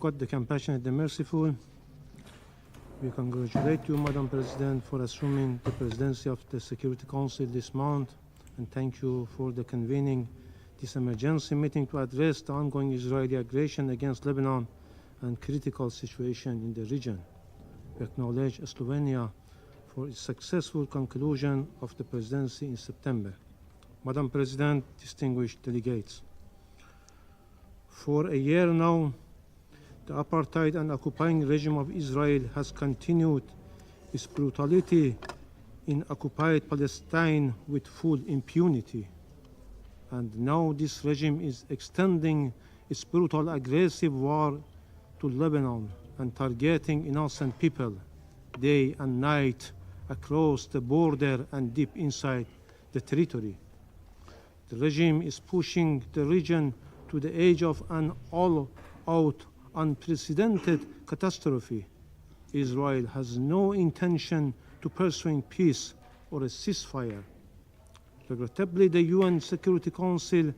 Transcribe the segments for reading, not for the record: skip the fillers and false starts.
God, the compassionate, the merciful. We congratulate you, Madam President, for assuming the presidency of the Security Council this month, and thank you for the convening this emergency meeting to address the ongoing Israeli aggression against Lebanon and critical situation in the region. We acknowledge Slovenia for its successful conclusion of the presidency in September. Madam President, distinguished delegates, for a year now, the apartheid and occupying regime of Israel has continued its brutality in occupied Palestine with full impunity. And now this regime is extending its brutal aggressive war to Lebanon and targeting innocent people day and night across the border and deep inside the territory. The regime is pushing the region to the edge of an all-out unprecedented catastrophe. Israel has no intention to pursue peace or a ceasefire. Regrettably, the UN Security Council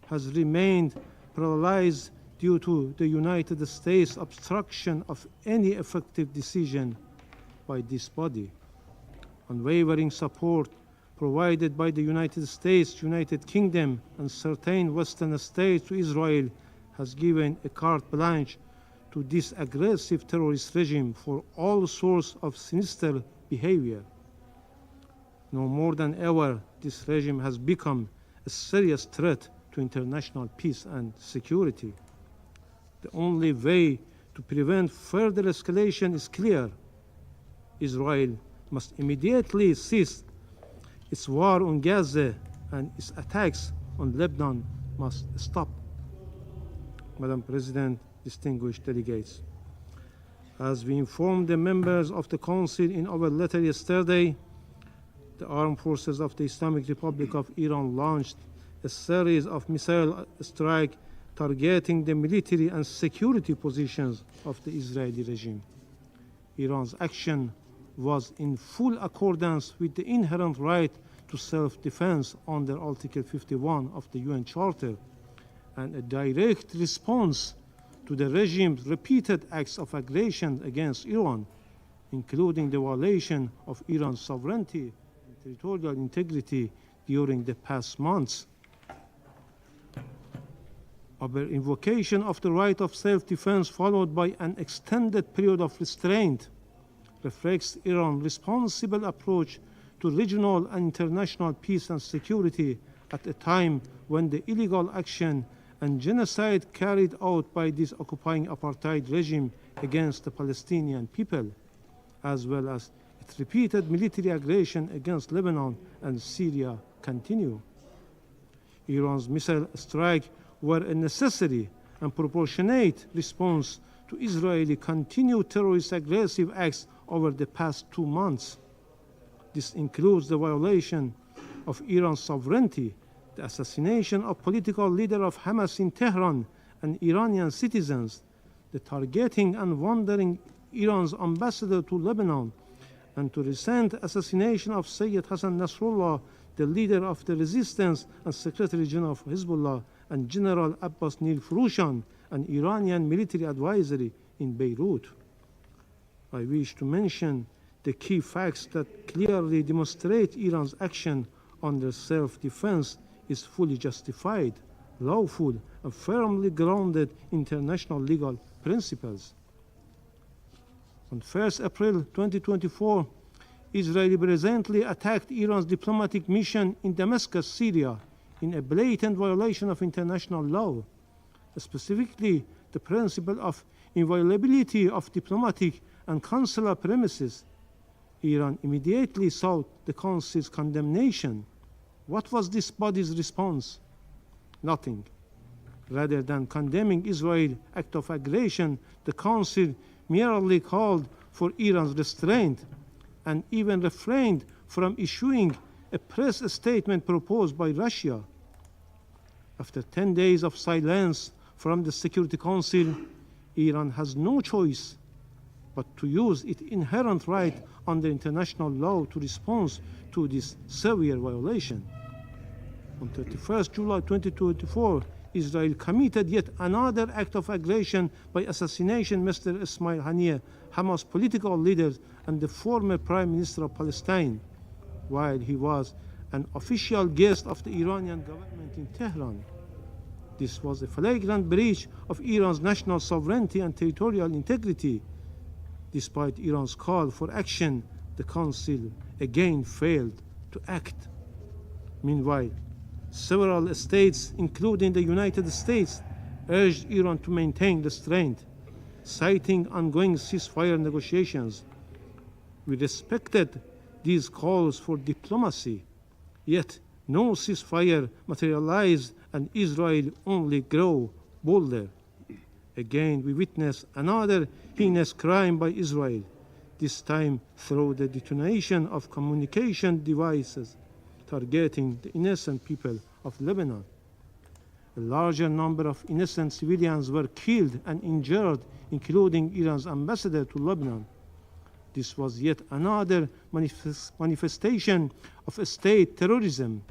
has remained paralyzed due to the United States' obstruction of any effective decision by this body. Unwavering support provided by the United States, United Kingdom, and certain Western states to Israel has given a carte blanche to this aggressive terrorist regime for all sorts of sinister behavior. No more than ever, this regime has become a serious threat to international peace and security. The only way to prevent further escalation is clear. Israel must immediately cease its war on Gaza, and its attacks on Lebanon must stop. Madam President, distinguished delegates, as we informed the members of the Council in our letter yesterday, the armed forces of the Islamic Republic of Iran launched a series of missile strikes targeting the military and security positions of the Israeli regime. Iran's action was in full accordance with the inherent right to self-defense under Article 51 of the UN Charter, and a direct response to the regime's repeated acts of aggression against Iran, including the violation of Iran's sovereignty and territorial integrity during the past months. Our invocation of the right of self-defense, followed by an extended period of restraint, reflects Iran's responsible approach to regional and international peace and security at a time when the illegal action and genocide carried out by this occupying apartheid regime against the Palestinian people, as well as its repeated military aggression against Lebanon and Syria, continue. Iran's missile strikes were a necessary and proportionate response to Israeli continued terrorist aggressive acts over the past 2 months. This includes the violation of Iran's sovereignty, the assassination of political leader of Hamas in Tehran and Iranian citizens, the targeting and wandering Iran's ambassador to Lebanon, and the recent assassination of Sayyid Hassan Nasrallah, the leader of the resistance and Secretary General of Hezbollah, and General Abbas Nir Furushan, an Iranian military advisor in Beirut. I wish to mention the key facts that clearly demonstrate Iran's action under self-defense is fully justified, lawful, and firmly grounded in international legal principles. On 1st April 2024, Israel presently attacked Iran's diplomatic mission in Damascus, Syria, in a blatant violation of international law, specifically the principle of inviolability of diplomatic and consular premises. Iran immediately sought the Council's condemnation. What was this body's response? Nothing. Rather than condemning Israel's act of aggression, the Council merely called for Iran's restraint and even refrained from issuing a press statement proposed by Russia. After 10 days of silence from the Security Council, Iran has no choice but to use its inherent right under international law to respond to this severe violation. On 31st July 2024, Israel committed yet another act of aggression by assassination Mr. Ismail Haniyeh, Hamas political leader and the former Prime Minister of Palestine, while he was an official guest of the Iranian government in Tehran. This was a flagrant breach of Iran's national sovereignty and territorial integrity. Despite Iran's call for action, the Council again failed to act. Meanwhile, several states, including the United States, urged Iran to maintain restraint, citing ongoing ceasefire negotiations. We respected these calls for diplomacy, yet no ceasefire materialized and Israel only grew bolder. Again, we witnessed another heinous crime by Israel, this time through the detonation of communication devices targeting the innocent people of Lebanon. A larger number of innocent civilians were killed and injured, including Iran's ambassador to Lebanon. This was yet another manifestation of state terrorism.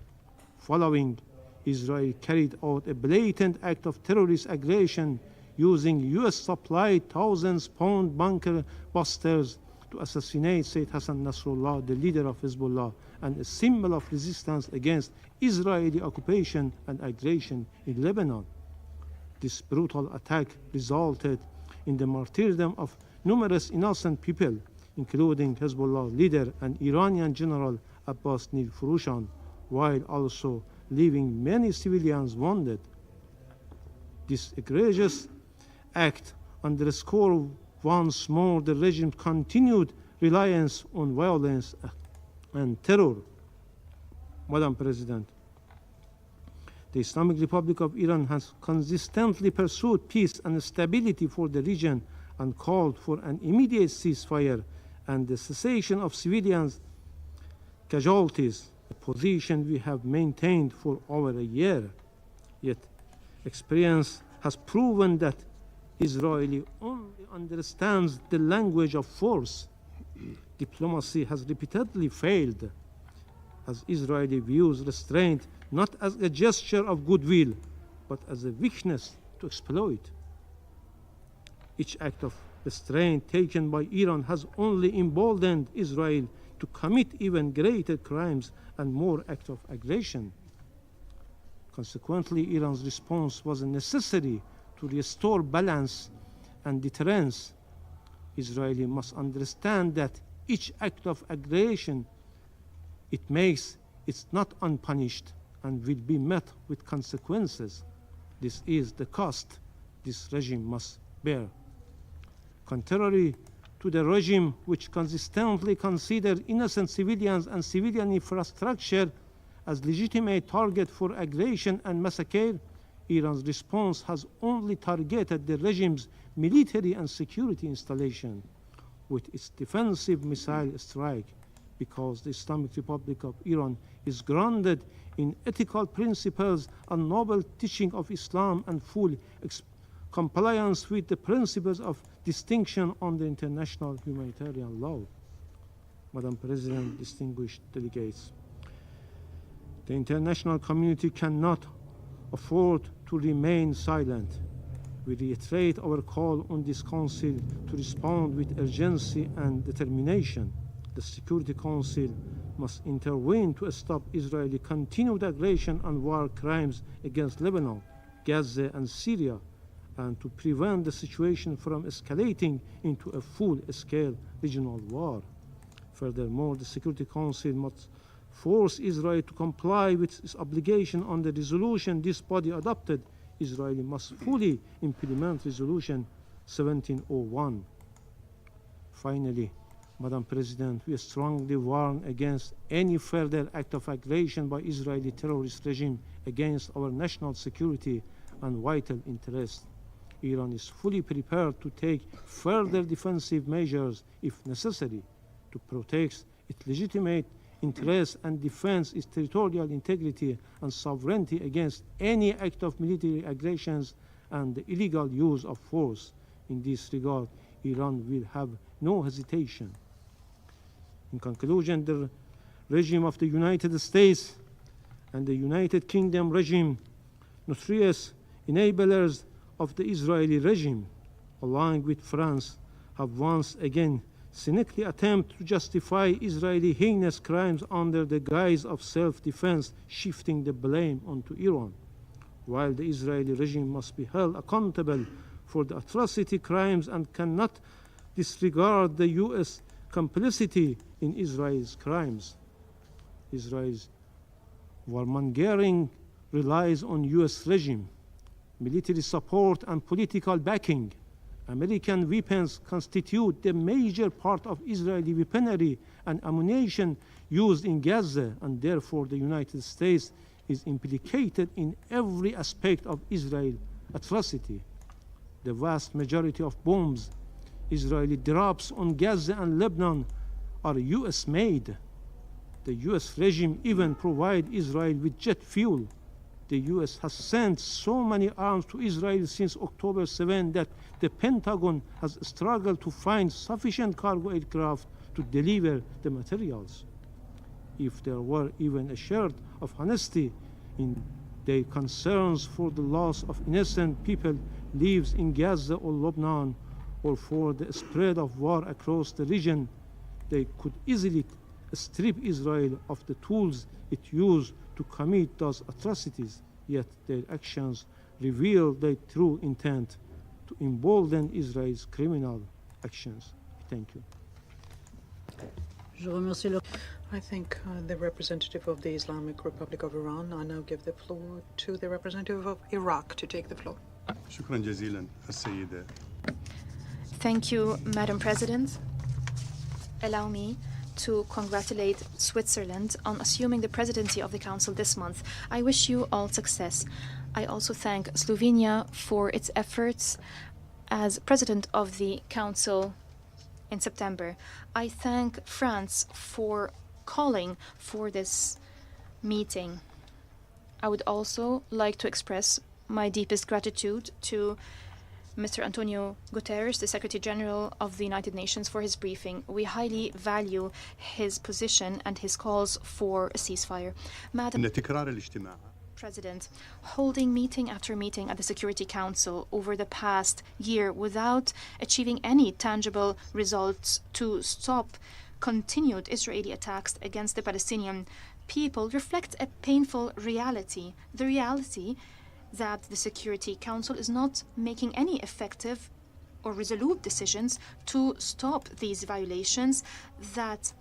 Following, Israel carried out a blatant act of terrorist aggression using US-supplied thousands-pound bunker busters to assassinate Sayyid Hassan Nasrallah, the leader of Hezbollah, and a symbol of resistance against Israeli occupation and aggression in Lebanon. This brutal attack resulted in the martyrdom of numerous innocent people, including Hezbollah leader and Iranian General Abbas Nilfurushan, while also leaving many civilians wounded. This egregious act underscored once more the regime's continued reliance on violence and terror. Madam President, the Islamic Republic of Iran has consistently pursued peace and stability for the region and called for an immediate ceasefire and the cessation of civilians' casualties, a position we have maintained for over a year. Yet, experience has proven that Israel only understands the language of force. Diplomacy has repeatedly failed, as Israel views restraint not as a gesture of goodwill, but as a weakness to exploit. Each act of restraint taken by Iran has only emboldened Israel to commit even greater crimes and more acts of aggression. Consequently, Iran's response was necessary to restore balance and deterrence. Israel must understand that each act of aggression it makes is not unpunished and will be met with consequences. This is the cost this regime must bear. Contrary to the regime which consistently considers innocent civilians and civilian infrastructure as legitimate target for aggression and massacre, Iran's response has only targeted the regime's military and security installation with its defensive missile strike, because the Islamic Republic of Iran is grounded in ethical principles and noble teaching of Islam and full compliance with the principles of distinction under international humanitarian law. Madam President, distinguished delegates, the international community cannot afford to remain silent. We reiterate our call on this Council to respond with urgency and determination. The Security Council must intervene to stop Israeli continued aggression and war crimes against Lebanon, Gaza, and Syria, and to prevent the situation from escalating into a full-scale regional war. Furthermore, the Security Council must force Israel to comply with its obligation on the resolution this body adopted. Israel must fully implement Resolution 1701. Finally, Madam President, we strongly warn against any further act of aggression by Israeli terrorist regime against our national security and vital interests. Iran is fully prepared to take further defensive measures if necessary to protect its legitimate interests and defend its territorial integrity and sovereignty against any act of military aggressions and the illegal use of force. In this regard, Iran will have no hesitation. In conclusion, the regime of the United States and the United Kingdom regime, notorious enablers of the Israeli regime, along with France, have once again cynically attempted to justify Israeli heinous crimes under the guise of self-defense, shifting the blame onto Iran. While the Israeli regime must be held accountable for the atrocity crimes and cannot disregard the U.S. complicity in Israel's crimes. Israel's warmongering relies on U.S. regime, military support and political backing. American weapons constitute the major part of Israeli weaponry and ammunition used in Gaza, and therefore the United States is implicated in every aspect of Israel's atrocity. The vast majority of bombs Israeli drops on Gaza and Lebanon are US-made. The US regime even provides Israel with jet fuel. The US has sent so many arms to Israel since October 7 that the Pentagon has struggled to find sufficient cargo aircraft to deliver the materials. If there were even a shred of honesty in their concerns for the loss of innocent people lives in Gaza or Lebanon, or for the spread of war across the region, they could easily strip Israel of the tools it used to commit those atrocities, yet their actions reveal their true intent to embolden Israel's criminal actions. Thank you. I thank the representative of the Islamic Republic of Iran. I now give the floor to the representative of Iraq to take the floor. شكرا جزيلا السيدة. Thank you, Madam President. Allow me to congratulate Switzerland on assuming the presidency of the Council this month. I wish you all success. I also thank Slovenia for its efforts as president of the Council in September. I thank France for calling for this meeting. I would also like to express my deepest gratitude to Mr. Antonio Guterres, the Secretary General of the United Nations, for his briefing. We highly value his position and his calls for a ceasefire. Madam President, holding meeting after meeting at the Security Council over the past year without achieving any tangible results to stop continued Israeli attacks against the Palestinian people reflects a painful reality. The reality that the Security Council is not making any effective or resolute decisions to stop these violations that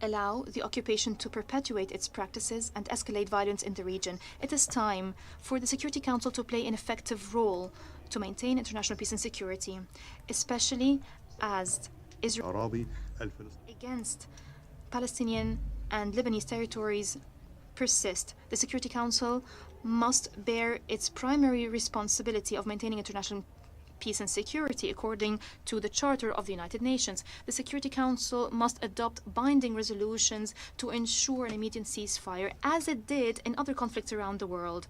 allow the occupation to perpetuate its practices and escalate violence in the region. It is time for the Security Council to play an effective role to maintain international peace and security, especially as Israel against Palestinian and Lebanese territories persist. The Security Council must bear its primary responsibility of maintaining international peace and security according to the Charter of the United Nations. The Security Council must adopt binding resolutions to ensure an immediate ceasefire, as it did in other conflicts around the world.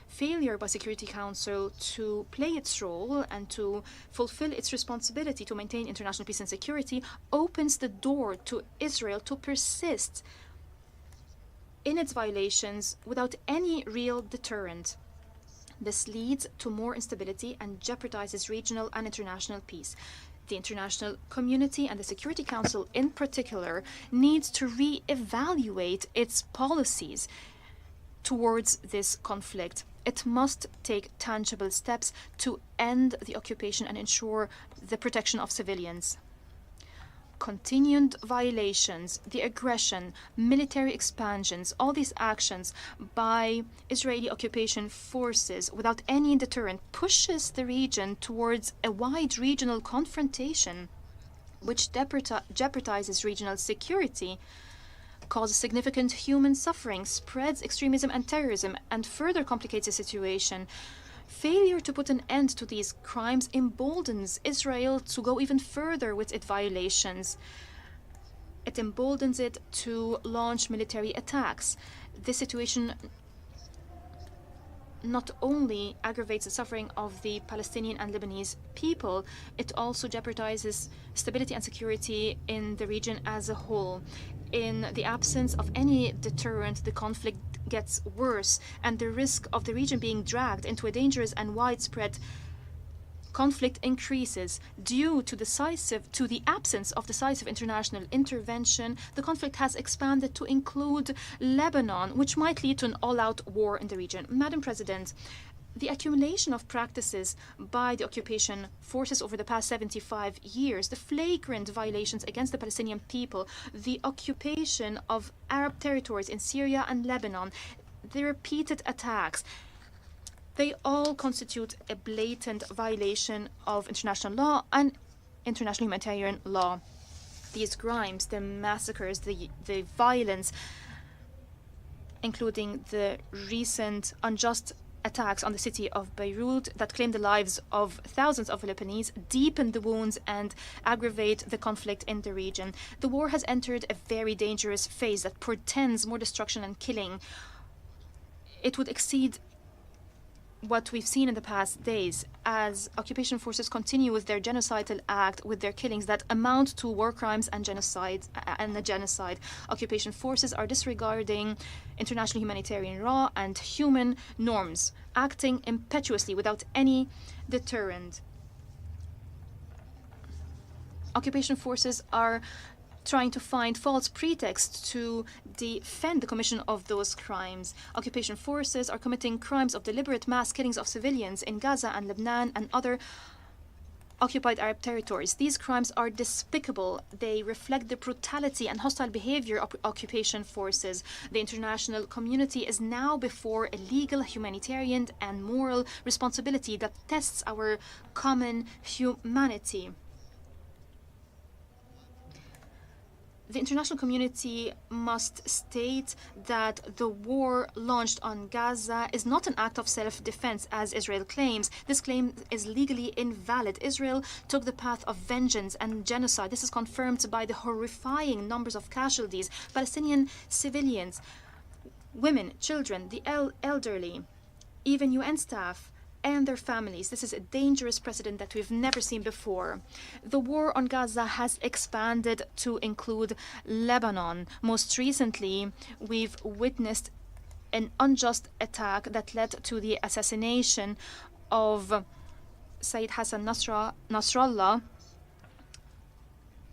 Failure by Security Council to play its role and to fulfill its responsibility to maintain international peace and security opens the door to Israel to persist in its violations without any real deterrent. This leads to more instability and jeopardizes regional and international peace. The international community and the Security Council in particular needs to re-evaluate its policies towards this conflict. It must take tangible steps to end the occupation and ensure the protection of civilians. Continued violations, the aggression, military expansions, all these actions by Israeli occupation forces without any deterrent pushes the region towards a wide regional confrontation, which jeopardizes regional security, causes significant human suffering, spreads extremism and terrorism, and further complicates the situation. Failure to put an end to these crimes emboldens Israel to go even further with its violations. It emboldens it to launch military attacks. This situation not only aggravates the suffering of the Palestinian and Lebanese people, it also jeopardizes stability and security in the region as a whole. In the absence of any deterrent, the conflict gets worse, and the risk of the region being dragged into a dangerous and widespread conflict increases. Due to the absence of decisive international intervention, the conflict has expanded to include Lebanon, which might lead to an all-out war in the region. Madam President, the accumulation of practices by the occupation forces over the past 75 years, the flagrant violations against the Palestinian people, the occupation of Arab territories in Syria and Lebanon, the repeated attacks, they all constitute a blatant violation of international law and international humanitarian law. These crimes, the massacres, the violence, including the recent unjust attacks on the city of Beirut that claimed the lives of thousands of Lebanese, deepen the wounds and aggravate the conflict in the region. The war has entered a very dangerous phase that portends more destruction and killing. It would exceed what we've seen in the past days as occupation forces continue with their genocidal act, with their killings that amount to war crimes and genocide. Occupation forces are disregarding international humanitarian law and human norms, acting impetuously without any deterrent. Occupation forces are trying to find false pretexts to defend the commission of those crimes. Occupation forces are committing crimes of deliberate mass killings of civilians in Gaza and Lebanon and other occupied Arab territories. These crimes are despicable. They reflect the brutality and hostile behavior of occupation forces. The international community is now before a legal, humanitarian, and moral responsibility that tests our common humanity. The international community must state that the war launched on Gaza is not an act of self-defense, as Israel claims. This claim is legally invalid. Israel took the path of vengeance and genocide. This is confirmed by the horrifying numbers of casualties. Palestinian civilians, women, children, the elderly, even UN staff, and their families. This is a dangerous precedent that we've never seen before. The war on Gaza has expanded to include Lebanon. Most recently, we've witnessed an unjust attack that led to the assassination of Sayyid Hassan Nasrallah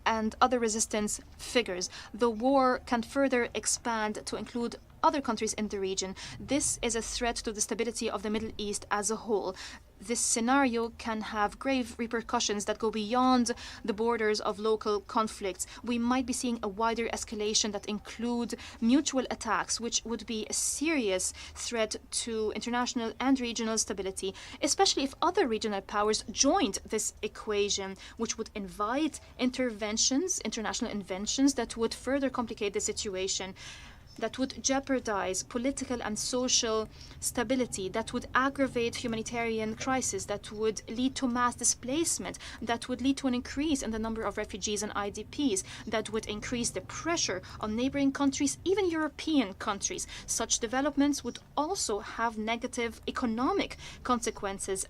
and other resistance figures. The war can further expand to include other countries in the region. This is a threat to the stability of the Middle East as a whole. This scenario can have grave repercussions that go beyond the borders of local conflicts. We might be seeing a wider escalation that include mutual attacks, which would be a serious threat to international and regional stability, especially if other regional powers joined this equation, which would invite interventions, international interventions that would further complicate the situation, that would jeopardize political and social stability, that would aggravate humanitarian crisis, that would lead to mass displacement, that would lead to an increase in the number of refugees and IDPs, that would increase the pressure on neighboring countries, even European countries. Such developments would also have negative economic consequences,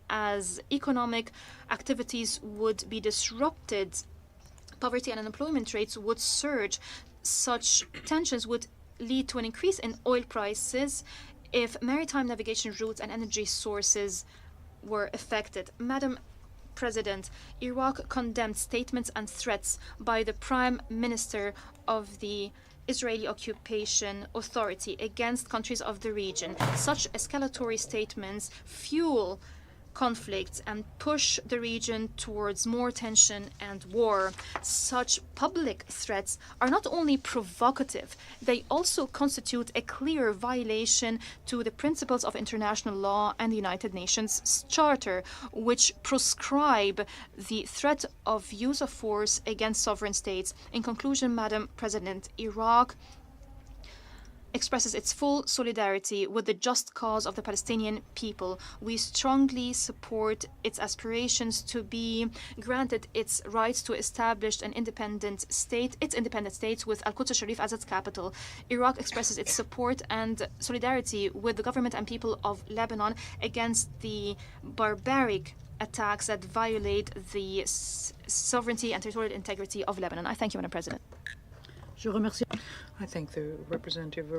as economic activities would be disrupted. Poverty and unemployment rates would surge. Such tensions would lead to an increase in oil prices if maritime navigation routes and energy sources were affected. Madam President, Iraq condemned statements and threats by the Prime Minister of the Israeli Occupation Authority against countries of the region. Such escalatory statements fuel conflicts and push the region towards more tension and war. Such public threats are not only provocative, they also constitute a clear violation to the principles of international law and the United Nations Charter, which proscribe the threat of use of force against sovereign states. In conclusion, Madam President, Iraq expresses its full solidarity with the just cause of the Palestinian people. We strongly support its aspirations to be granted its rights to establish an independent state, its independent states with Al-Quds Sharif as its capital. Iraq expresses its support and solidarity with the government and people of Lebanon against the barbaric attacks that violate the sovereignty and territorial integrity of Lebanon. I thank you, Madam President. I thank the representative